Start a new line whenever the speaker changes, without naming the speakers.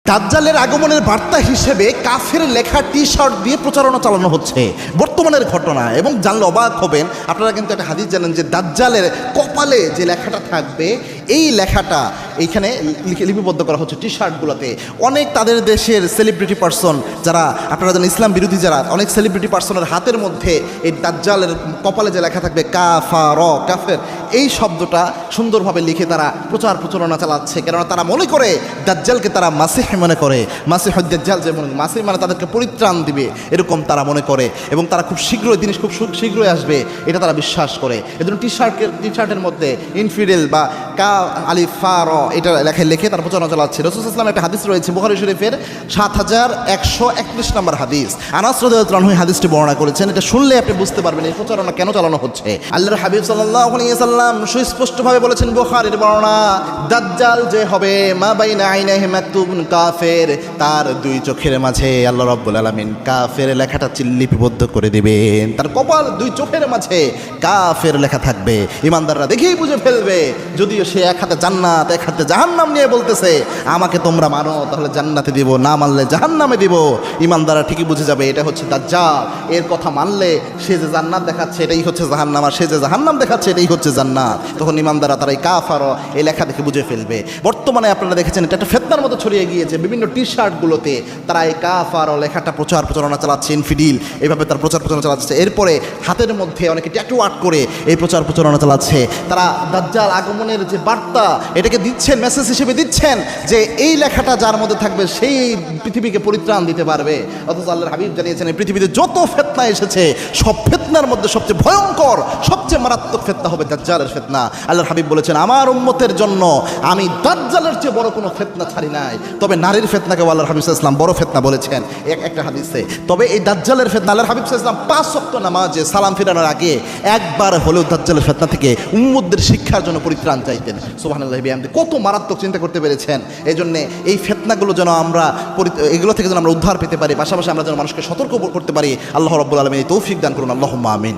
দাজ্জালের আগমনের বার্তা হিসেবে কাফের লেখা টি শার্ট দিয়ে প্রচারণা চালানো হচ্ছে বর্তমানের ঘটনা। এবং জানলে অবাক হবেন, আপনারা কিন্তু একটা হাদিস জানেন যে দাজ্জালের কপালে যে লেখাটা থাকবে এই লেখাটা এইখানে লিপিবদ্ধ করা হচ্ছে টি শার্টগুলোতে। অনেক তাদের দেশের সেলিব্রিটি পার্সন যারা, আপনারা জানেন ইসলাম বিরোধী যারা, অনেক সেলিব্রিটি পার্সনের হাতের মধ্যে এই দাজ্জালের কপালে যে লেখা থাকবে কাফের, এই শব্দটা সুন্দরভাবে লিখে তারা প্রচারণা চালাচ্ছে। কেননা তারা মনে করে দাজ্জালকে তারা মাসিহ মনে করে, মাসিহ দাজ্জাল, যে মনে মাসিহ মানে তাদেরকে পরিত্রাণ দিবে এরকম তারা মনে করে, এবং তারা খুব শীঘ্রই জিনিস খুব শীঘ্রই আসবে এটা তারা বিশ্বাস করে। এজন্য টি শার্টের মধ্যে ইনফিডেল বা আলিফার এটা লিখে তারা প্রচারণা চালাচ্ছে। রাসূল সাল্লাল্লাহু আলাইহি ওয়াসাল্লাম একটা হাদিস রয়েছে বুখারী শরীফের ৭১৩১ নম্বর হাদিস, আনাস রাদিয়াল্লাহু আনহু হাদিসটি বর্ণনা করেছেন। এটা শুনলে আপনি বুঝতে পারবেন এই প্রচারণা কেন চালানো হচ্ছে। আল্লাহর হাবিব সাল্লাল্লাহু আলাইহি ওয়াসাল্লাম সুস্পষ্টভাবে বলেছেন বুখারীর বর্ণনা, দাজ্জাল যে হবে মা বাইনা আইনাইহি মাকতুবুন কাফের, তার দুই চোখের মাঝে আল্লাহ রাব্বুল আলামিন কাফের লেখাটা লিপিবদ্ধ করে দিবেন। তার কপাল দুই চোখের মাঝে কাফের লেখা থাকবে। ইমানদাররা দেখেই বুঝে ফেলবে, যদিও সে এক হাতে জান্নাত এক হাতে জাহান্নাম নিয়ে বলতেছে আমাকে তোমরা মানো তাহলে জান্নাতে দিব, না মানলে জাহান্নামে দিব। ইমানদাররা ঠিকই বুঝে যাবে এটা হচ্ছে দাজ্জাল। এর কথা মানলে সে যে জান্নাত দেখাচ্ছে এটাই হচ্ছে জাহান্নাম, আর সে যে জাহান্নাম দেখাচ্ছে এটাই হচ্ছে জান্নাত। তখন ইমানদাররা তারা এই কাফার এই লেখা দেখে বুঝে ফেলবে। বর্তমানে আপনারা দেখেছেন এটা একটা ফিতনার মতো ছড়িয়ে গিয়েছে, বিভিন্ন টি শার্টগুলোতে তারা এই কাফার লেখাটা প্রচারণা চালাচ্ছে, ইনফিডিল এইভাবে তার প্রচারণা চালাচ্ছে। এরপরে হাতের মধ্যে অনেকে ট্যাটু আর্ট করে এই প্রচারণা চালাচ্ছে। তারা দাজ্জাল আগমনের যে বার্তা এটাকে দিচ্ছেন, মেসেজ হিসেবে দিচ্ছেন যে এই লেখাটা যার মধ্যে থাকবে সেই পৃথিবীকে পরিত্রাণ দিতে পারবে। অথচ আল্লাহর হাবিব জানিয়েছেন এই পৃথিবীতে যত ফিতনা এসেছে সব ফিতনার মধ্যে সবচেয়ে ভয়ঙ্কর, সবচেয়ে মারাত্মক ফিতনা হবে দাজ্জালের ফিতনা। আল্লাহর হাবিব বলেছেন আমার উম্মতের জন্য আমি দাজ্জালের চেয়ে বড় কোনো ফিতনা ছাড়ি নাই। তবে নারীর ফিতনাকে আল্লাহর হাবিব সাল্লাল্লাহু আলাইহি ওয়াসাল্লাম বড় ফিতনা বলেছেন একটা হাদিসে। তবে এই দাজ্জালের ফিতনা আল্লাহর হাবিব সাল্লাল্লাহু আলাইহি ওয়াসাল্লাম 5 ওয়াক্ত নামাজে সালাম ফিরানোর আগে একবার হলেও দাজ্জালের ফিতনা থেকে উম্মতদের শিক্ষার জন্য পরিত্রাণ চাইতেন। সুবহানাল্লাহি বিহামদি, কত মারাত্মক চিন্তা করতে পেরেছেন। এই জন্যে এই ফিতনাগুলো যেন আমরা এগুলো থেকে যেন আমরা উদ্ধার পেতে পারি, পাশাপাশি আমরা যেন মানুষকে সতর্ক করতে পারি। আল্লাহ রাব্বুল আলামিন তৌফিক দান করুন, আল্লাহুম্মা আমিন।